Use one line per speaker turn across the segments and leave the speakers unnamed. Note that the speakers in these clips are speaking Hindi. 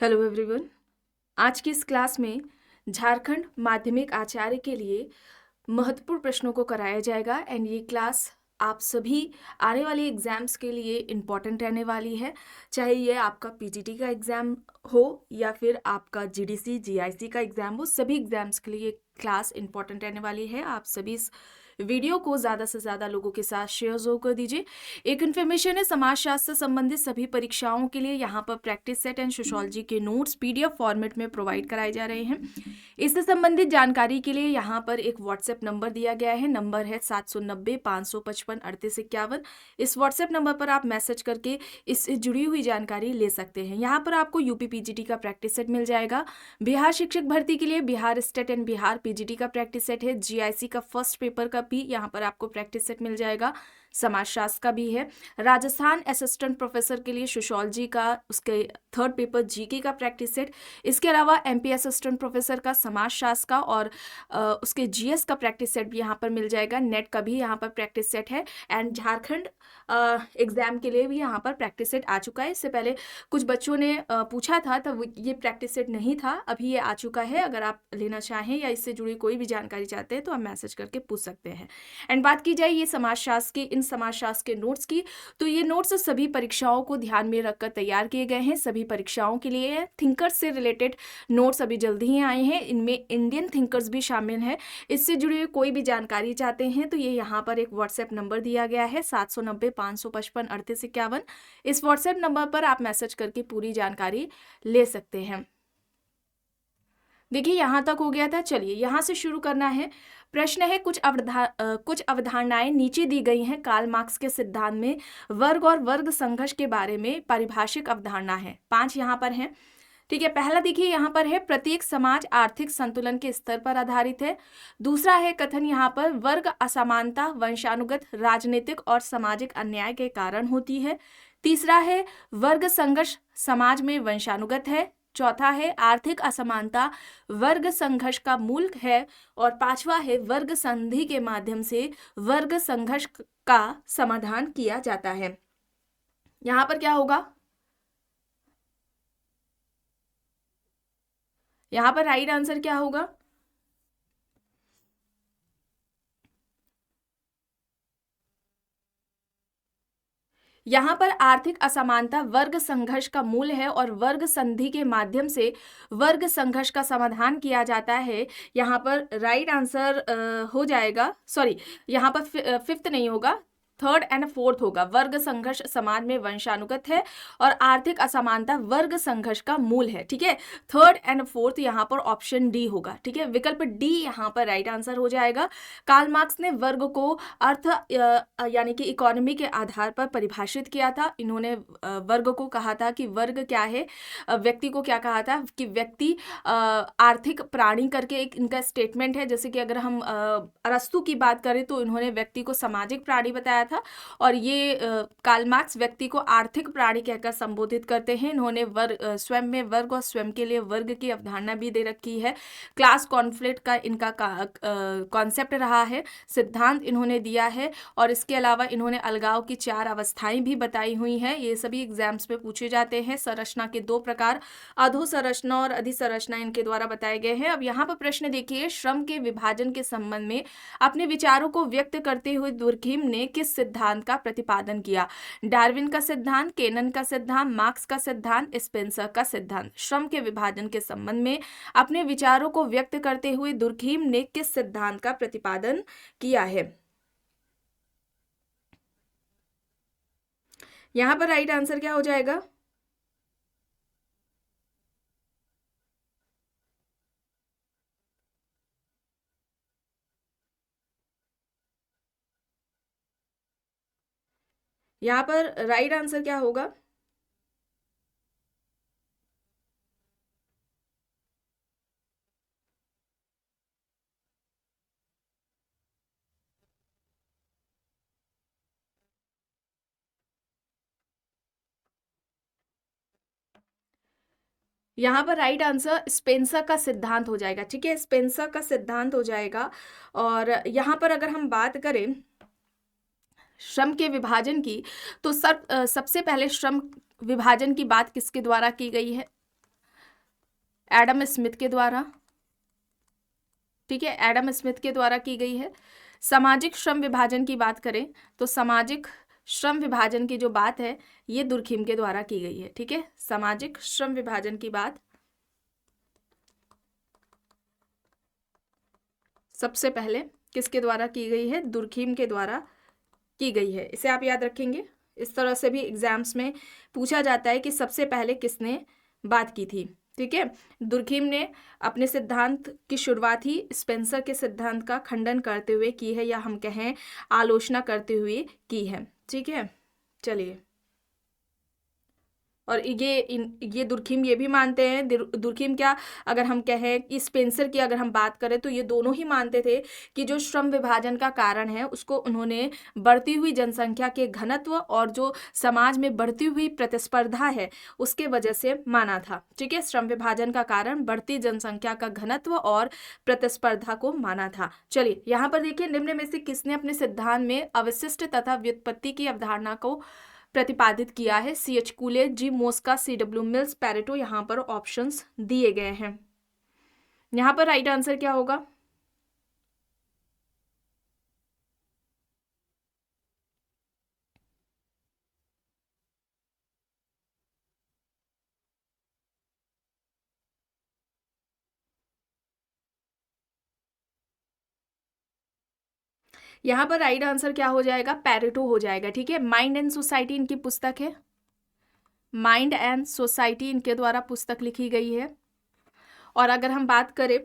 Hello everyone. आज की इस क्लास में झारखंड माध्यमिक आचार्य के लिए महत्वपूर्ण प्रश्नों को कराया जाएगा एंड ये क्लास आप सभी आने वाले एग्जाम्स के लिए इम्पॉर्टेंट रहने वाली है। चाहे ये आपका पीजीटी का एग्ज़ाम हो या फिर आपका जीडीसी जीआईसी का एग्ज़ाम हो, सभी एग्जाम्स के लिए क्लास इम्पॉर्टेंट रहने वाली है। आप सभी इस वीडियो को ज़्यादा से ज़्यादा लोगों के साथ शेयर जरूर कर दीजिए। एक इन्फॉर्मेशन है, समाजशास्त्र से संबंधित सभी परीक्षाओं के लिए यहाँ पर प्रैक्टिस सेट एंड सोशोलॉजी के नोट्स पीडीएफ फॉर्मेट में प्रोवाइड कराए जा रहे हैं। इससे संबंधित जानकारी के लिए यहाँ पर एक व्हाट्सएप नंबर दिया गया है। नंबर है 790-555-3851। इस व्हाट्सएप नंबर पर आप मैसेज करके इससे जुड़ी हुई जानकारी ले सकते हैं। यहाँ पर आपको यूपी पीजीटी का प्रैक्टिस सेट मिल जाएगा। बिहार शिक्षक भर्ती के लिए Bihar state and Bihar PGT का प्रैक्टिस सेट है। जीआईसी का फर्स्ट पेपर का भी यहाँ पर आपको प्रैक्टिस सेट मिल जाएगा। समाजशास्त्र का भी है। राजस्थान असिस्टेंट प्रोफेसर के लिए सोशोलॉजी का उसके थर्ड पेपर जीके का प्रैक्टिस सेट। इसके अलावा एमपी असिस्टेंट प्रोफेसर का समाजशास्त्र का और उसके जीएस का प्रैक्टिस सेट भी यहाँ पर मिल जाएगा। नेट का भी यहाँ पर प्रैक्टिस सेट है एंड झारखंड एग्जाम के लिए भी यहाँ पर प्रैक्टिस सेट आ चुका है। इससे पहले कुछ बच्चों ने पूछा था तब ये प्रैक्टिस सेट नहीं था, अभी ये आ चुका है। अगर आप लेना चाहें या इससे जुड़ी कोई भी जानकारी चाहते हैं तो आप मैसेज करके पूछ सकते हैं। एंड बात की जाए ये समाजशास्त्र के इन समाजशास्त्र के नोट्स की, तो ये नोट्स सभी परीक्षाओं को ध्यान में रखकर तैयार किए गए हैं। सभी परीक्षाओं के लिए थिंकर्स से रिलेटेड नोट्स अभी जल्दी ही आए हैं। इनमें इंडियन थिंकर्स भी शामिल हैं। इससे जुड़ी हुई कोई भी जानकारी चाहते हैं तो ये यहाँ पर एक व्हाट्सएप नंबर दिया गया है 790-555-3851। इस व्हाट्सएप नंबर पर आप मैसेज करके पूरी जानकारी ले सकते हैं। देखिए यहाँ तक हो गया था। चलिए यहाँ से शुरू करना है। प्रश्न है कुछ अवधारणाएं नीचे दी गई हैं कार्ल मार्क्स के सिद्धांत में वर्ग और वर्ग संघर्ष के बारे में पारिभाषिक अवधारणा है। 5 यहाँ पर हैं। ठीक है, पहला देखिए यहाँ पर है प्रत्येक समाज आर्थिक संतुलन के स्तर पर आधारित है। दूसरा है कथन यहाँ पर वर्ग असमानता वंशानुगत राजनीतिक और सामाजिक अन्याय के कारण होती है। तीसरा है वर्ग संघर्ष समाज में वंशानुगत है। चौथा है आर्थिक असमानता वर्ग संघर्ष का मूल है। और पांचवा है वर्ग संधि के माध्यम से वर्ग संघर्ष का समाधान किया जाता है। यहाँ पर क्या होगा? यहाँ पर राइट आंसर क्या होगा? यहाँ पर आर्थिक असमानता वर्ग संघर्ष का मूल है और वर्ग संधि के माध्यम से वर्ग संघर्ष का समाधान किया जाता है। यहाँ पर राइट आंसर हो जाएगा, सॉरी यहाँ पर फिफ्थ नहीं होगा, थर्ड एंड फोर्थ होगा। वर्ग संघर्ष समाज में वंशानुगत है और आर्थिक असमानता वर्ग संघर्ष का मूल है। ठीक है, थर्ड एंड फोर्थ यहाँ पर ऑप्शन डी होगा। ठीक है, विकल्प डी यहाँ पर राइट आंसर हो जाएगा। कार्ल मार्क्स ने वर्ग को अर्थ यानी कि इकोनॉमी के आधार पर परिभाषित किया था। इन्होंने वर्ग को कहा था कि वर्ग क्या है, व्यक्ति को क्या कहा था कि व्यक्ति आर्थिक प्राणी करके एक इनका स्टेटमेंट है। जैसे कि अगर हम अरस्तु की बात करें तो इन्होंने व्यक्ति को सामाजिक प्राणी बताया था और ये कार्ल मार्क्स व्यक्ति को आर्थिक प्राणी कहकर संबोधित करते हैं। इन्होंने वर्ग स्वयं में वर्ग और स्वयं के लिए वर्ग की अवधारणा भी दे रखी है। क्लास कॉन्फ्लिक्ट का इनका कॉन्सेप्ट रहा है, सिद्धांत इन्होंने दिया है। और इसके अलावा इन्होंने अलगाव की 4 अवस्थाएं भी बताई हुई हैं। ये सभी एग्जाम्स में पूछे जाते हैं। संरचना के 2 प्रकार अधोसंरचना और अधिसंरचना इनके द्वारा बताए गए हैं। अब यहाँ पर प्रश्न देखिए, श्रम के विभाजन के संबंध में अपने विचारों को व्यक्त करते हुए दुर्खीम ने किस सिद्धांत का प्रतिपादन किया? डार्विन का सिद्धांत, केनन का सिद्धांत, मार्क्स का सिद्धांत, स्पेंसर का सिद्धांत। श्रम के विभाजन के संबंध में अपने विचारों को व्यक्त करते हुए दुर्खीम ने किस सिद्धांत का प्रतिपादन किया है? यहां पर राइट आंसर क्या हो जाएगा? यहां पर राइट आंसर क्या होगा? यहाँ पर राइट आंसर स्पेंसर का सिद्धांत हो जाएगा। ठीक है, स्पेंसर का सिद्धांत हो जाएगा। और यहाँ पर अगर हम बात करें श्रम के विभाजन की, तो सबसे पहले श्रम विभाजन की बात किसके द्वारा की गई है? एडम स्मिथ के द्वारा, ठीक है, एडम स्मिथ के द्वारा की गई है। सामाजिक श्रम विभाजन की बात करें तो सामाजिक श्रम विभाजन की जो बात है ये दुर्खिम के द्वारा की गई है, ठीक है। सामाजिक श्रम विभाजन की बात सबसे पहले किसके द्वारा की गई है? दुर्खिम के द्वारा की गई है। इसे आप याद रखेंगे। इस तरह से भी एग्जाम्स में पूछा जाता है कि सबसे पहले किसने बात की थी, ठीक है। दुर्खिम ने अपने सिद्धांत की शुरुआत ही स्पेंसर के सिद्धांत का खंडन करते हुए की है, या हम कहें आलोचना करते हुए की है, ठीक है। चलिए, और ये दुर्खिम ये भी मानते हैं, दुर्खिम क्या, अगर हम कहें कि स्पेंसर की अगर हम बात करें तो ये दोनों ही मानते थे कि जो श्रम विभाजन का कारण है उसको उन्होंने बढ़ती हुई जनसंख्या के घनत्व और जो समाज में बढ़ती हुई प्रतिस्पर्धा है उसके वजह से माना था, ठीक है। श्रम विभाजन का कारण बढ़ती जनसंख्या का घनत्व और प्रतिस्पर्धा को माना था। चलिए यहाँ पर देखिए, निम्न में से किसने अपने सिद्धांत में अवशिष्ट तथा व्युत्पत्ति की अवधारणा को प्रतिपादित किया है? C.H. कूले, जी मोस्का, C.W. Mills, Pareto. यहाँ पर ऑप्शंस दिए गए हैं। यहाँ पर राइट आंसर क्या होगा? यहाँ पर राइट आंसर क्या हो जाएगा? पैरेटो हो जाएगा, ठीक है। माइंड एंड सोसाइटी इनकी पुस्तक है, माइंड एंड सोसाइटी इनके द्वारा पुस्तक लिखी गई है। और अगर हम बात करें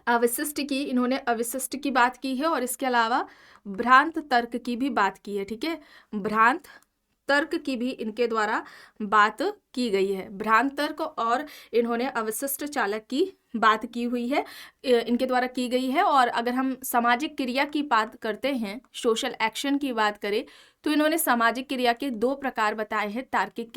अवशिष्ट की, इन्होंने अवशिष्ट की बात की है और इसके अलावा भ्रांत तर्क की भी बात की है, ठीक है। भ्रांत तर्क की भी इनके द्वारा बात की गई है, भ्रांत तर्क, और इन्होंने अवशिष्ट चालक की बात की हुई है, इनके द्वारा की गई है। और अगर हम सामाजिक क्रिया की बात करते हैं, सोशल एक्शन की बात करें, तो इन्होंने सामाजिक क्रिया के दो प्रकार बताए हैं, तार्किक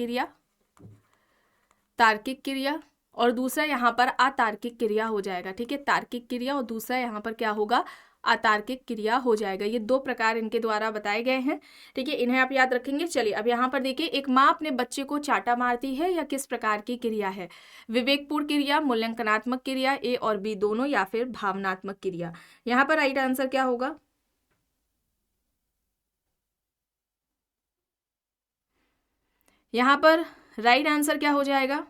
क्रिया और दूसरा यहाँ पर अतार्किक क्रिया हो जाएगा, ठीक है। तार्किक क्रिया और दूसरा यहाँ पर क्या होगा? अतार्किक क्रिया हो जाएगा। ये दो प्रकार इनके द्वारा बताए गए हैं, ठीक है। इन्हें आप याद रखेंगे। चलिए अब यहाँ पर देखिए, एक माँ अपने बच्चे को चाटा मारती है, या किस प्रकार की क्रिया है? विवेकपूर्ण क्रिया, मूल्यांकनात्मक क्रिया, ए और बी दोनों, या फिर भावनात्मक क्रिया? यहाँ पर राइट आंसर क्या होगा? यहाँ पर राइट आंसर क्या हो जाएगा?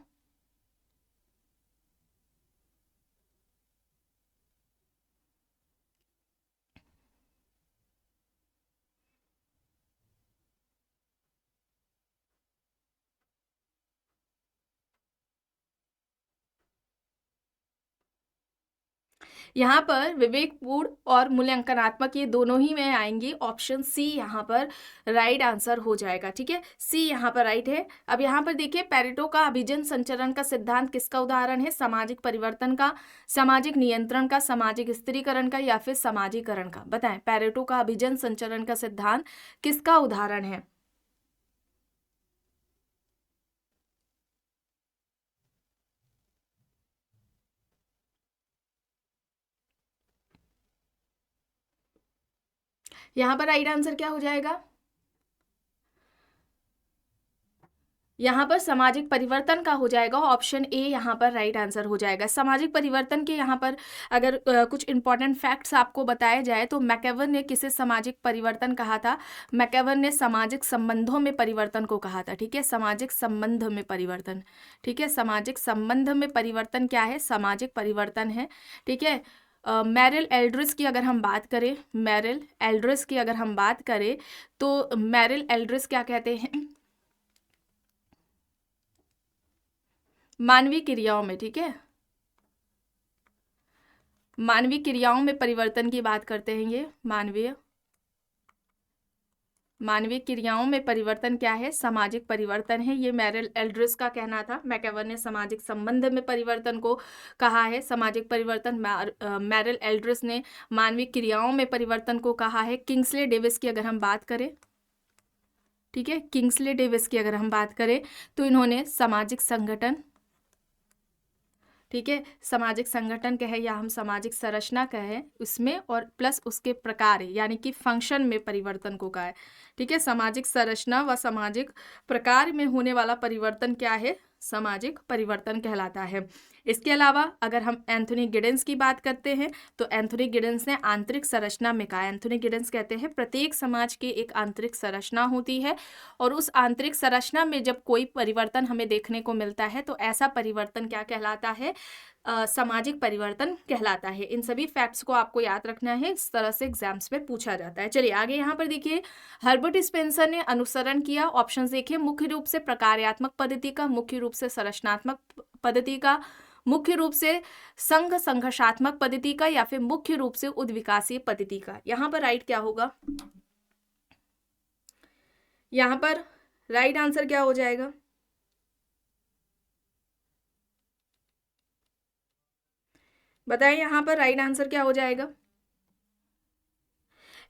यहाँ पर विवेकपूर्ण और मूल्यांकनात्मक ये दोनों ही में आएंगी। ऑप्शन सी यहाँ पर राइट आंसर हो जाएगा, ठीक है। सी यहाँ पर राइट है। अब यहाँ पर देखिए, पैरेटो का अभिजन संचरण का सिद्धांत किसका उदाहरण है? सामाजिक परिवर्तन का, सामाजिक नियंत्रण का, सामाजिक स्थिरीकरण का, या फिर समाजीकरण का? बताएं, पैरेटो का अभिजन संचरण का सिद्धांत किसका उदाहरण है? यहाँ पर राइट आंसर क्या हो जाएगा? यहाँ पर सामाजिक परिवर्तन का हो जाएगा। ऑप्शन ए यहाँ पर राइट आंसर हो जाएगा। सामाजिक परिवर्तन के यहाँ पर अगर कुछ इंपॉर्टेंट फैक्ट्स आपको बताए जाए तो मैकेवन ने किसे सामाजिक परिवर्तन कहा था? मैकेवन ने सामाजिक संबंधों में परिवर्तन को कहा था, ठीक है। सामाजिक संबंध में परिवर्तन, ठीक है। सामाजिक संबंध में परिवर्तन क्या है? सामाजिक परिवर्तन है, ठीक है। मेरिल एल्ड्रिस की अगर हम बात करें, मेरिल एल्ड्रिस की अगर हम बात करें तो मेरिल एल्ड्रिस क्या कहते हैं? मानवीय क्रियाओं में, ठीक है, मानवीय क्रियाओं में परिवर्तन की बात करते हैं। ये मानवीय क्रियाओं में परिवर्तन क्या है? सामाजिक परिवर्तन है। ये मेरिल एल्ड्रिस का कहना था। मैकेवन ने सामाजिक संबंध में परिवर्तन को कहा है सामाजिक परिवर्तन। मेरिल एल्ड्रिस ने मानवीय क्रियाओं में परिवर्तन को कहा है। किंग्सले डेविस की अगर हम बात करें, ठीक है, किंग्सले डेविस की अगर हम बात करें तो इन्होंने सामाजिक संगठन, ठीक है, सामाजिक संगठन कहे या हम सामाजिक संरचना कहें उसमें, और प्लस उसके प्रकार यानी कि फंक्शन में परिवर्तन को कहा है, ठीक है। सामाजिक संरचना व सामाजिक प्रकार में होने वाला परिवर्तन क्या है? सामाजिक परिवर्तन कहलाता है। इसके अलावा अगर हम एंथोनी गिडेंस की बात करते हैं तो एंथोनी गिडेंस ने आंतरिक संरचना में कहा, एंथोनी गिडेंस कहते हैं प्रत्येक समाज की एक आंतरिक संरचना होती है और उस आंतरिक संरचना में जब कोई परिवर्तन हमें देखने को मिलता है तो ऐसा परिवर्तन क्या कहलाता है, सामाजिक परिवर्तन कहलाता है। इन सभी फैक्ट्स को आपको याद रखना है, इस तरह से एग्जाम्स में पूछा जाता है। चलिए आगे यहाँ पर देखिए, हर्बर्ट स्पेंसर ने अनुसरण किया, ऑप्शन देखिए, मुख्य रूप से प्रकार्यात्मक पद्धति का, मुख्य रूप से संरचनात्मक पद्धति का, मुख्य रूप से संघ संघर्षात्मक पद्धति का, या फिर मुख्य रूप से उद्विकासीय पद्धति का। यहाँ पर राइट क्या होगा, यहाँ पर राइट आंसर क्या हो जाएगा, बताएं यहाँ पर राइट आंसर क्या हो जाएगा।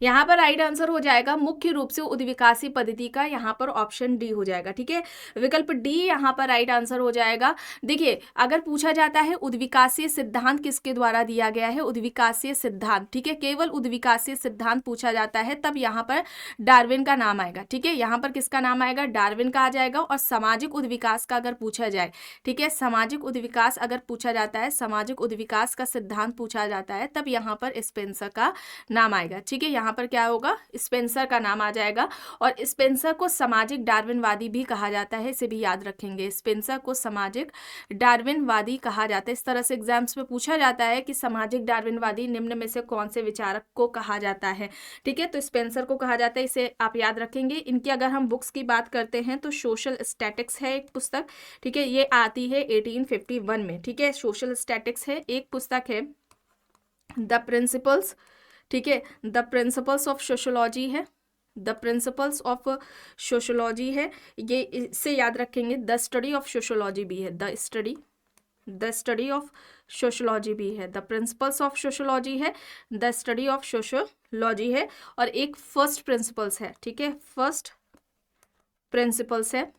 यहाँ पर राइट आंसर हो जाएगा मुख्य रूप से उद्विकासी पद्धति का, यहाँ पर ऑप्शन डी हो जाएगा। ठीक है, विकल्प डी यहाँ पर राइट आंसर हो जाएगा। देखिए अगर पूछा जाता है उद्विकासीय सिद्धांत किसके द्वारा दिया गया है, उद्विकासीय सिद्धांत, ठीक है, केवल उद्विकासीय सिद्धांत पूछा जाता है तब यहाँ पर डार्विन का नाम आएगा। ठीक है, यहाँ पर किसका नाम आएगा, डार्विन का आ जाएगा। और सामाजिक उद्विकास का अगर पूछा जाए, ठीक है, सामाजिक उद्विकास अगर पूछा जाता है, सामाजिक उद्विकास का सिद्धांत पूछा जाता है तब यहाँ पर स्पेंसर का नाम आएगा। ठीक है, यहाँ पर क्या होगा, स्पेंसर का नाम आ जाएगा। और स्पेंसर को सामाजिक डार्विनवादी भी कहा जाता है, इसे भी याद रखेंगे, स्पेंसर को सामाजिक डार्विनवादी कहा जाता है। इस तरह से एग्जाम्स में पूछा जाता है कि सामाजिक डार्विनवादी निम्न में से कौन से विचारक को कहा जाता है। ठीक है, तो स्पेंसर को कहा जाता है, इसे आप याद रखेंगे। इनकी अगर हम बुक्स की बात करते हैं तो सोशल स्टैटिक्स है एक पुस्तक, ठीक है, ये आती है 1851 में। ठीक है, सोशल स्टैटिक्स है, एक पुस्तक है द प्रिंसिपल्स, ठीक है, द प्रिंसिपल्स ऑफ सोशोलॉजी है, द प्रिंसिपल्स ऑफ सोशोलॉजी है, ये इससे याद रखेंगे। द स्टडी ऑफ सोशोलॉजी भी है, द स्टडी ऑफ सोशोलॉजी भी है, द प्रिंसिपल्स ऑफ सोशोलॉजी है, द स्टडी ऑफ सोशोलॉजी है, और एक फर्स्ट प्रिंसिपल्स है। ठीक है, फर्स्ट प्रिंसिपल्स है।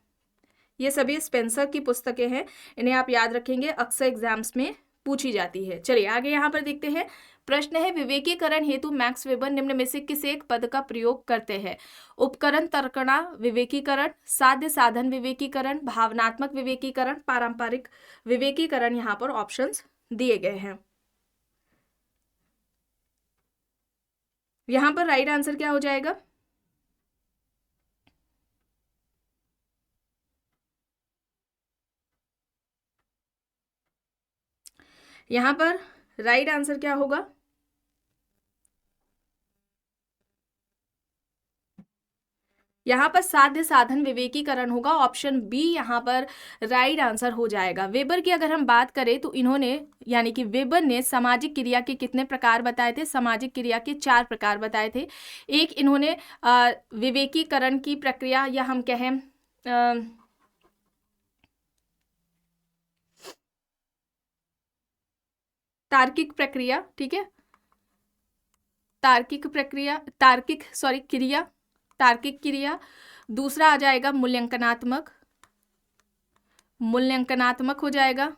ये सभी स्पेंसर की पुस्तकें हैं, इन्हें आप याद रखेंगे, अक्सर एग्जाम्स में पूछी जाती है। चलिए आगे यहाँ पर देखते हैं, प्रश्न है विवेकीकरण हेतु मैक्स वेबर निम्न में से किस एक पद का प्रयोग करते हैं, उपकरण तर्कणा विवेकीकरण, साध्य साधन विवेकीकरण, भावनात्मक विवेकीकरण, पारंपरिक विवेकीकरण। यहाँ पर ऑप्शंस दिए गए हैं। यहाँ पर राइट आंसर क्या हो जाएगा, यहाँ पर राइट आंसर क्या होगा, यहाँ पर साध्य साधन विवेकीकरण होगा, ऑप्शन बी यहाँ पर राइट आंसर हो जाएगा। वेबर की अगर हम बात करें तो इन्होंने, यानी कि वेबर ने सामाजिक क्रिया के कितने प्रकार बताए थे, सामाजिक क्रिया के 4 प्रकार बताए थे। एक इन्होंने विवेकीकरण की प्रक्रिया, या हम कहें तार्किक प्रक्रिया, ठीक है, तार्किक क्रिया। दूसरा आ जाएगा मूल्यांकनात्मक हो जाएगा,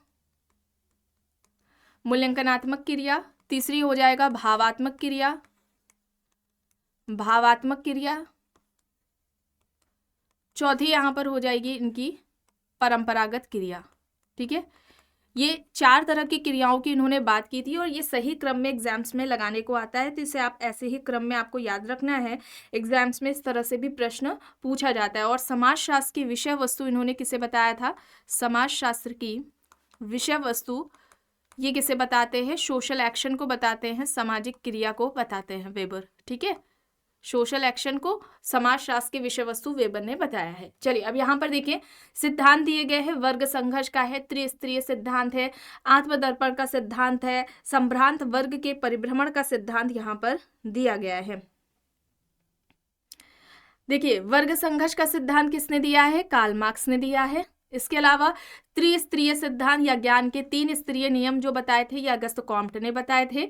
मूल्यांकनात्मक क्रिया। तीसरी हो जाएगा भावात्मक क्रिया। चौथी यहाँ पर हो जाएगी इनकी परंपरागत क्रिया। ठीक है, ये 4 तरह की क्रियाओं की इन्होंने बात की थी और ये सही क्रम में एग्जाम्स में लगाने को आता है, तो इसे आप ऐसे ही क्रम में आपको याद रखना है। एग्जाम्स में इस तरह से भी प्रश्न पूछा जाता है। और समाजशास्त्र की विषय वस्तु इन्होंने किसे बताया था, समाजशास्त्र की विषय वस्तु ये किसे बताते हैं, सोशल एक्शन को बताते हैं, सामाजिक क्रिया को बताते हैं वेबर। ठीक है, सोशल एक्शन को समाजशास्त्र की विषय वस्तु वेबर ने बताया है। चलिए अब यहाँ पर देखिए, सिद्धांत दिए गए हैं, वर्ग संघर्ष का है, त्रिस्तरीय सिद्धांत है, आत्मदर्पण का सिद्धांत है, संभ्रांत वर्ग के परिभ्रमण का सिद्धांत यहाँ पर दिया गया है। देखिए वर्ग संघर्ष का सिद्धांत किसने दिया है, कार्ल मार्क्स ने दिया है। इसके अलावा त्रिस्तरीय सिद्धांत या ज्ञान के 3 स्तरीय नियम जो बताए थे ये अगस्त कॉम्ट ने बताए थे।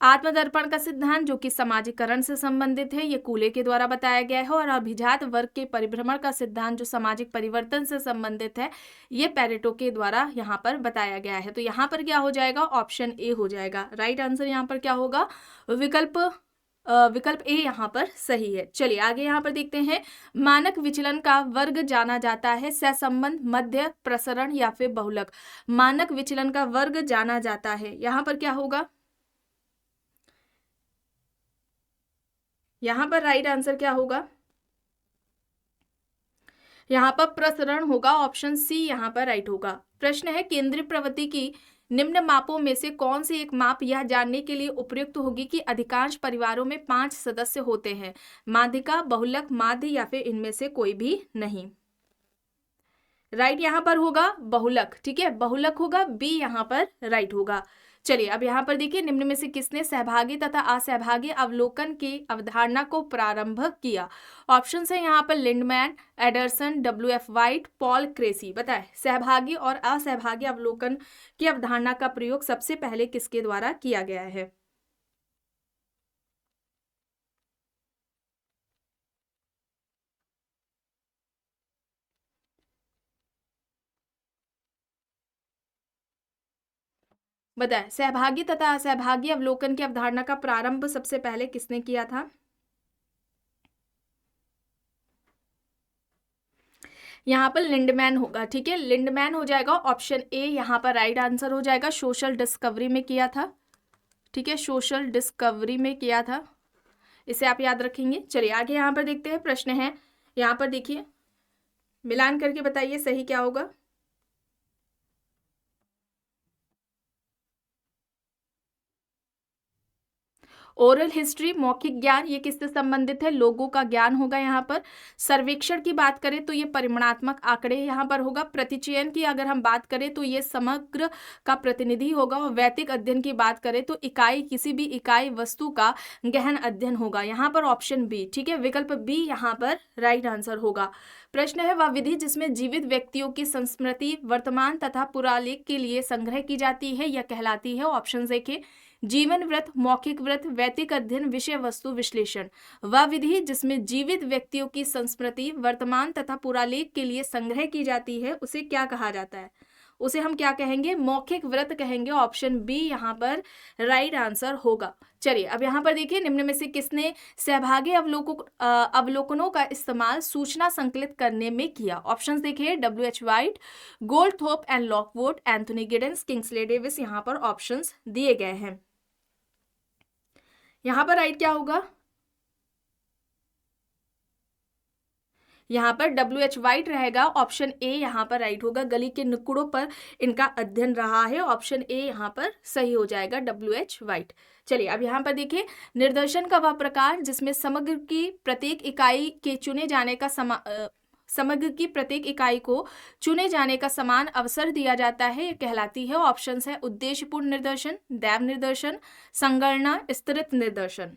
आत्मदर्पण का सिद्धांत जो कि सामाजिकरण से संबंधित है ये कूले के द्वारा बताया गया है। और अभिजात वर्ग के परिभ्रमण का सिद्धांत जो सामाजिक परिवर्तन से संबंधित है ये पेरेटो के द्वारा यहाँ पर बताया गया है। तो यहाँ पर क्या हो जाएगा, ऑप्शन ए हो जाएगा। राइट आंसर यहाँ पर क्या होगा, विकल्प विकल्प ए यहाँ पर सही है। चलिए आगे यहाँ पर देखते हैं, मानक विचलन का वर्ग जाना जाता है सहसंबंध, मध्य, प्रसरण या फिर बहुलक। मानक विचलन का वर्ग जाना जाता है, यहाँ पर क्या होगा, यहाँ पर राइट आंसर क्या होगा, यहाँ पर प्रसरण होगा, ऑप्शन सी यहाँ पर राइट होगा। प्रश्न है, केंद्रीय प्रवृत्ति की निम्न मापों में से कौन सी एक माप यह जानने के लिए उपयुक्त होगी कि अधिकांश परिवारों में 5 सदस्य होते हैं, माध्यिका, बहुलक, माध्य या फिर इनमें से कोई भी नहीं। राइट यहाँ पर होगा बहुलक, ठीक है, बहुलक होगा, बी यहाँ पर राइट होगा। चलिए अब यहाँ पर देखिए, निम्न में से किसने सहभागी तथा असहभागी अवलोकन की अवधारणा को प्रारंभ किया। ऑप्शन है यहाँ पर Lindeman, Anderson, WF white, Paul cracy. बताए सहभागी और असहभागी अवलोकन की अवधारणा का प्रयोग सबसे पहले किसके द्वारा किया गया है। बताए सहभागी तथा असहभागी अवलोकन की अवधारणा का प्रारंभ सबसे पहले किसने किया था। यहाँ पर लिंडमैन होगा, ठीक है, लिंडमैन हो जाएगा, ऑप्शन ए यहाँ पर राइट आंसर हो जाएगा। सोशल डिस्कवरी में किया था, ठीक है, सोशल डिस्कवरी में किया था, इसे आप याद रखेंगे। चलिए आगे यहाँ पर देखते हैं, प्रश्न है यहाँ पर देखिए, मिलान करके बताइए सही क्या होगा। ओरल हिस्ट्री, मौखिक ज्ञान, ये किससे संबंधित है, लोगों का ज्ञान होगा यहाँ पर। सर्वेक्षण की बात करें तो ये परिमाणात्मक आंकड़े यहाँ पर होगा। प्रतिचयन की अगर हम बात करें तो ये समग्र का प्रतिनिधि होगा। और वैतिक अध्ययन की बात करें तो इकाई, किसी भी इकाई वस्तु का गहन अध्ययन होगा। यहाँ पर ऑप्शन बी, ठीक है, विकल्प बी यहाँ पर राइट आंसर होगा। प्रश्न है, वह विधि जिसमें जीवित व्यक्तियों की संस्मृति वर्तमान तथा पुरालेख के लिए संग्रह की जाती है यह कहलाती है। ऑप्शन देखें, जीवन व्रत, मौखिक व्रत, वैतिक अध्ययन, विषय वस्तु विश्लेषण। वह विधि जिसमें जीवित व्यक्तियों की संस्मृति वर्तमान तथा पुरालेख के लिए संग्रह की जाती है उसे क्या कहा जाता है, उसे हम क्या कहेंगे, मौखिक व्रत कहेंगे। ऑप्शन बी यहाँ पर राइट आंसर होगा। चलिए अब यहाँ पर देखिए, निम्न में से किसने सहभागी अवलोकनों का इस्तेमाल सूचना संकलित करने में किया। ऑप्शंस देखिए, WH White, Goldthorpe and Lockwood, Anthony Giddens, Kingsley Davis. यहाँ पर ऑप्शंस दिए गए हैं, यहाँ पर राइट क्या होगा, यहाँ पर WH वाइट रहेगा, ऑप्शन ए यहाँ पर राइट होगा। गली के नुक्कड़ों पर इनका अध्ययन रहा है, ऑप्शन ए यहाँ पर सही हो जाएगा, WH वाइट। चलिए अब यहाँ पर देखिए, निर्देशन का वह प्रकार जिसमें समग्र की प्रत्येक इकाई के चुने जाने का समग्र की प्रत्येक इकाई को चुने जाने का समान अवसर दिया जाता है, यह कहलाती है। ऑप्शंस है उद्देश्यपूर्ण निर्देशन, दैव निर्देशन, संगणना, स्तरित निर्देशन।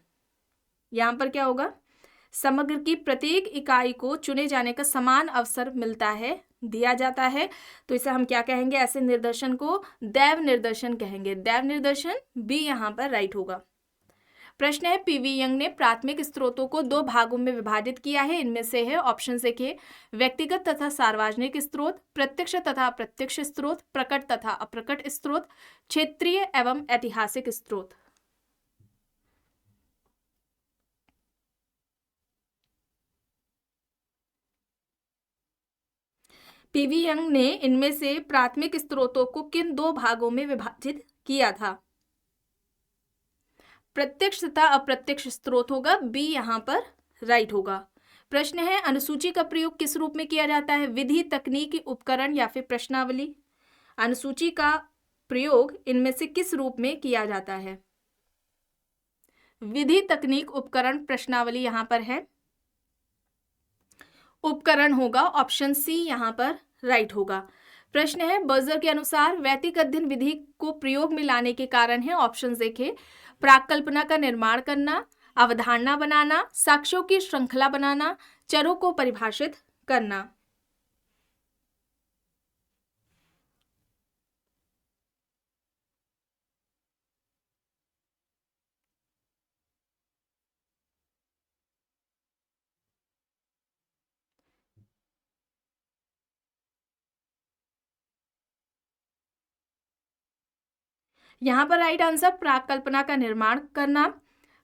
यहाँ पर क्या होगा, समग्र की प्रत्येक इकाई को चुने जाने का समान अवसर मिलता है, दिया जाता है, तो इसे हम क्या कहेंगे, ऐसे निर्देशन को दैव निर्देशन कहेंगे। दैव निर्देशन बी यहाँ पर राइट होगा। प्रश्न है, PV यंग ने प्राथमिक स्रोतों को 2 भागों में विभाजित किया है, इनमें से है। ऑप्शन देखिए, व्यक्तिगत तथा सार्वजनिक स्रोत, प्रत्यक्ष तथा अप्रत्यक्ष स्रोत, प्रकट तथा अप्रकट स्रोत, क्षेत्रीय एवं ऐतिहासिक स्रोत। PV यंग ने इनमें से प्राथमिक स्रोतों को किन 2 भागों में विभाजित किया था। प्रत्यक्ष तथा अप्रत्यक्ष स्रोत होगा, बी यहाँ पर राइट होगा। प्रश्न है, अनुसूची का प्रयोग किस रूप में किया जाता है, विधि, तकनीक, उपकरण या फिर प्रश्नावली। अनुसूची का प्रयोग इनमें से किस रूप में किया जाता है, विधि, तकनीक, उपकरण, प्रश्नावली। यहाँ पर है उपकरण होगा, ऑप्शन सी यहाँ पर राइट होगा। प्रश्न है, बर्जर के अनुसार वैतिक अध्ययन विधि को प्रयोग में लाने के कारण है। ऑप्शन देखें, प्राकल्पना का निर्माण करना, अवधारणा बनाना, साक्ष्यों की श्रृंखला बनाना, चरों को परिभाषित करना। यहाँ पर राइट आंसर प्राकल्पना का निर्माण करना,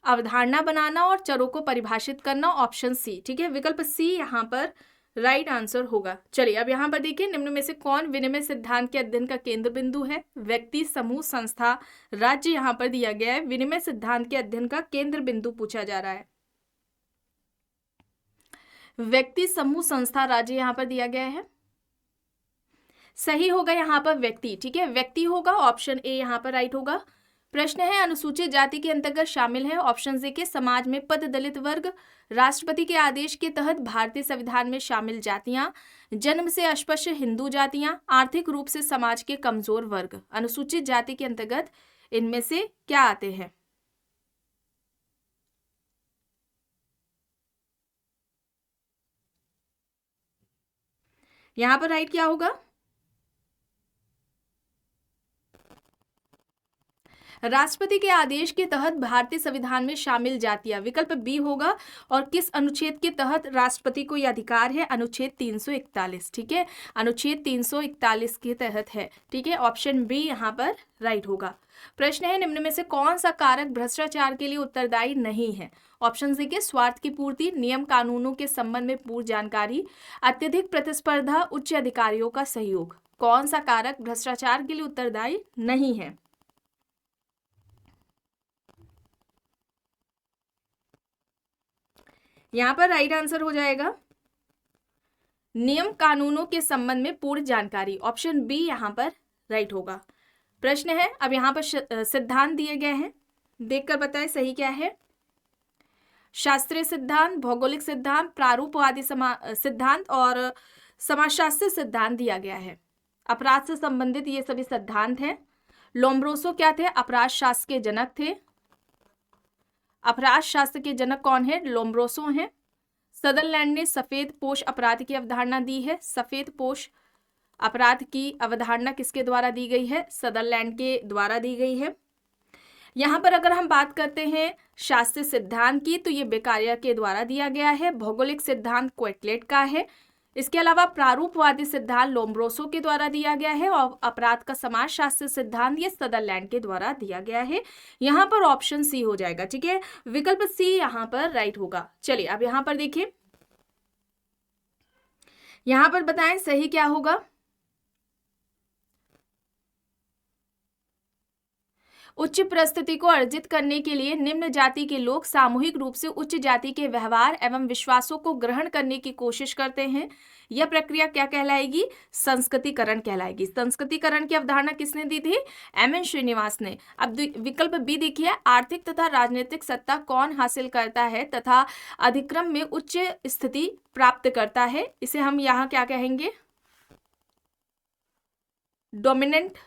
अवधारणा बनाना और चरों को परिभाषित करना, ऑप्शन सी। ठीक है, विकल्प सी यहाँ पर राइट आंसर होगा। चलिए अब यहाँ पर देखिए, निम्न में से कौन विनिमय सिद्धांत के अध्ययन का केंद्र बिंदु है? व्यक्ति, समूह, संस्था, राज्य यहाँ पर दिया गया है। विनिमय सिद्धांत के अध्ययन का केंद्र बिंदु पूछा जा रहा है। व्यक्ति, समूह, संस्था, राज्य यहाँ पर दिया गया है। सही होगा यहाँ पर व्यक्ति। ठीक है, व्यक्ति होगा, ऑप्शन ए यहाँ पर राइट होगा। प्रश्न है, अनुसूचित जाति के अंतर्गत शामिल है, ऑप्शन ए के समाज में पद दलित वर्ग, राष्ट्रपति के आदेश के तहत भारतीय संविधान में शामिल जातियां, जन्म से अस्पृश्य हिंदू जातियां, आर्थिक रूप से समाज के कमजोर वर्ग। अनुसूचित जाति के अंतर्गत इनमें से क्या आते हैं? यहां पर राइट क्या होगा? राष्ट्रपति के आदेश के तहत भारतीय संविधान में शामिल जातियां, विकल्प बी होगा। और किस अनुच्छेद के तहत राष्ट्रपति को यह अधिकार है? अनुच्छेद 341। ठीक है, अनुच्छेद 341 के तहत है। ठीक है, ऑप्शन बी यहाँ पर राइट होगा। प्रश्न है, निम्न में से कौन सा कारक भ्रष्टाचार के लिए उत्तरदायी नहीं है? ऑप्शन सी के स्वार्थ की पूर्ति, नियम कानूनों के संबंध में पूर्व जानकारी, अत्यधिक प्रतिस्पर्धा, उच्च अधिकारियों का सहयोग। कौन सा कारक भ्रष्टाचार के लिए उत्तरदायी नहीं है? यहां पर राइट आंसर हो जाएगा नियम कानूनों के संबंध में पूर्ण जानकारी, ऑप्शन बी यहां पर राइट होगा। प्रश्न है, अब यहां पर सिद्धांत दिए गए हैं, देखकर बताएं सही क्या है। शास्त्रीय सिद्धांत, भौगोलिक सिद्धांत, प्रारूपवादी सिद्धांत और समाजशास्त्री सिद्धांत दिया गया है। अपराध से संबंधित ये सभी सिद्धांत हैं। लोम्ब्रोसो क्या थे? अपराध शास्त्र के जनक थे। अपराध शास्त्र के जनक कौन है? लोम्ब्रोसो हैं। सदरलैंड ने सफेद पोश अपराध की अवधारणा दी है। सफेद पोश अपराध की अवधारणा किसके द्वारा दी गई है? सदरलैंड के द्वारा दी गई है। यहाँ पर अगर हम बात करते हैं शास्त्रीय सिद्धांत की, तो ये बेकारिया के द्वारा दिया गया है। भौगोलिक सिद्धांत क्वेटलेट का है। इसके अलावा प्रारूपवादी सिद्धांत लोम्ब्रोसो के द्वारा दिया गया है और अपराध का समाजशास्त्र सिद्धांत ये सदरलैंड के द्वारा दिया गया है। यहाँ पर ऑप्शन सी हो जाएगा। ठीक है, विकल्प सी यहाँ पर राइट होगा। चलिए अब यहाँ पर देखिए, यहाँ पर बताएं सही क्या होगा। उच्च परिस्थिति को अर्जित करने के लिए निम्न जाति के लोग सामूहिक रूप से उच्च जाति के व्यवहार एवं विश्वासों को ग्रहण करने की कोशिश करते हैं। यह प्रक्रिया क्या कहलाएगी? संस्कृतिकरण कहलाएगी। संस्कृतिकरण की अवधारणा किसने दी थी? एम.एन. श्रीनिवास ने। अब विकल्प बी देखिए, आर्थिक तथा राजनीतिक सत्ता कौन हासिल करता है तथा अधिक्रम में उच्च स्थिति प्राप्त करता है? इसे हम यहाँ क्या कहेंगे? डोमिनेंट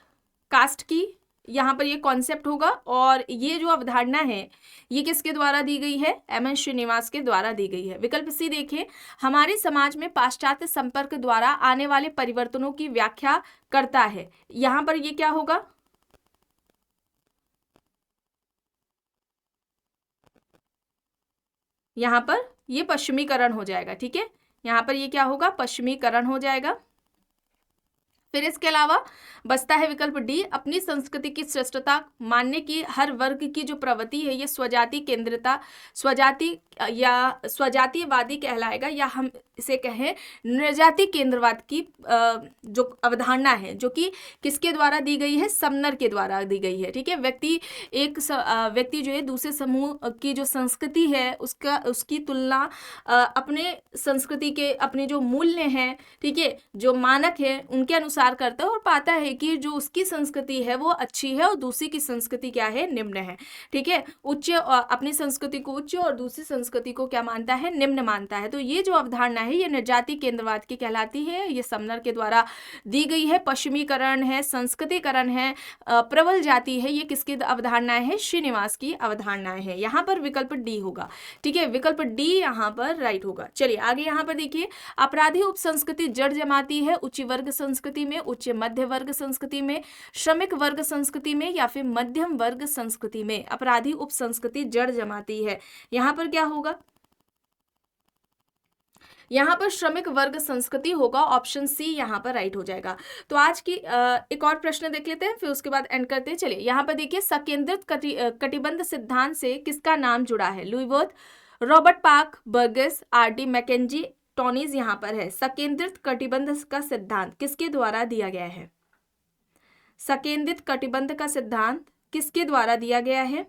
कास्ट की यहाँ पर ये कॉन्सेप्ट होगा। और ये जो अवधारणा है ये किसके द्वारा दी गई है? एम.एन. श्रीनिवास के द्वारा दी गई है। विकल्प सी देखिए, हमारे समाज में पाश्चात्य संपर्क द्वारा आने वाले परिवर्तनों की व्याख्या करता है। यहाँ पर ये क्या होगा? यहाँ पर ये पश्चिमीकरण हो जाएगा। ठीक है, यहाँ पर ये क्या होगा? पश्चिमीकरण हो जाएगा। फिर इसके अलावा बचता है विकल्प डी, अपनी संस्कृति की श्रेष्ठता मानने की हर वर्ग की जो प्रवृत्ति है ये स्वजाति केंद्रिता, स्वजाति या स्वजातिवादी कहलाएगा, या हम इसे कहें नृजाति केंद्रवाद की जो अवधारणा है, जो कि किसके द्वारा दी गई है? समनर के द्वारा दी गई है। ठीक है, व्यक्ति जो है दूसरे समूह की जो संस्कृति है उसकी तुलना अपने संस्कृति के अपने जो मूल्य हैं, ठीक है, जो मानक है उनके अनुसार करता है और पाता है कि जो उसकी संस्कृति है वो अच्छी है और दूसरी की संस्कृति क्या है? निम्न है। ठीक है, उच्च अपनी संस्कृति को उच्च और दूसरी संस्कृति को क्या मानता है? निम्न मानता है। तो ये जो अवधारणा है ये नृजाति केंद्रवाद की कहलाती है। ये समनर के द्वारा दी गई है। पश्चिमीकरण है, संस्कृतिकरण है, प्रबल जाति है, ये किसकी अवधारणाएं है? श्रीनिवास की अवधारणाएं है। यहाँ पर विकल्प डी होगा। ठीक है, विकल्प डी यहाँ पर राइट होगा। चलिए आगे यहाँ पर देखिए, अपराधी उप संस्कृति जड़ जमाती है उच्च वर्ग संस्कृति में, उच्च मध्य वर्ग संस्कृति में, श्रमिक वर्ग संस्कृति में या फिर मध्यम वर्ग संस्कृति में। अपराधी उप संस्कृति जड़ जमाती है। यहाँ पर क्या होगा? यहाँ पर श्रमिक वर्ग संस्कृति होगा, ऑप्शन सी यहाँ पर राइट हो जाएगा। तो आज की एक और प्रश्न देख लेते हैं, फिर उसके बाद एंड करते हैं। चलिए यहाँ पर देखिए, सकेंद्रित कटिबंध सिद्धांत से किसका नाम जुड़ा है? Louis Wirth, Robert Park, Burgess, R D. McKenzie, Tonnies यहाँ पर है। सकेंद्रित कटिबंध का सिद्धांत किसके द्वारा दिया गया है? सकेंद्रित कटिबंध का सिद्धांत किसके द्वारा दिया गया है?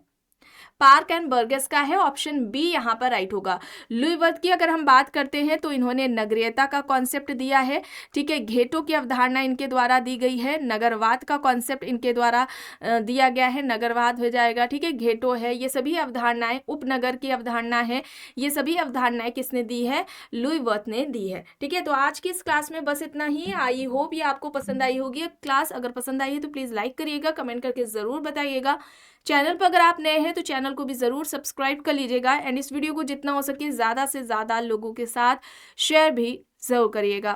पार्क एंड बर्गेस का है, ऑप्शन बी यहाँ पर राइट होगा। लुई वर्थ की अगर हम बात करते हैं तो इन्होंने नगरीयता का कॉन्सेप्ट दिया है, ठीक है। घेटो की अवधारणा इनके द्वारा दी गई है। नगरवाद का कॉन्सेप्ट इनके द्वारा दिया गया है, नगरवाद हो जाएगा, ठीक है। घेटो है, ये सभी अवधारणाएं, उपनगर की अवधारणा है, ये सभी अवधारणाएं किसने दी है? लुई वर्थ ने दी है, ठीक है। तो आज की इस क्लास में बस इतना ही। आई होप ये आपको पसंद आई होगी क्लास। अगर पसंद आई है तो प्लीज़ लाइक करिएगा, कमेंट करके ज़रूर बताइएगा। चैनल पर अगर आप नए हैं तो चैनल को भी ज़रूर सब्सक्राइब कर लीजिएगा, एंड इस वीडियो को जितना हो सके ज़्यादा से ज़्यादा लोगों के साथ शेयर भी ज़रूर करिएगा।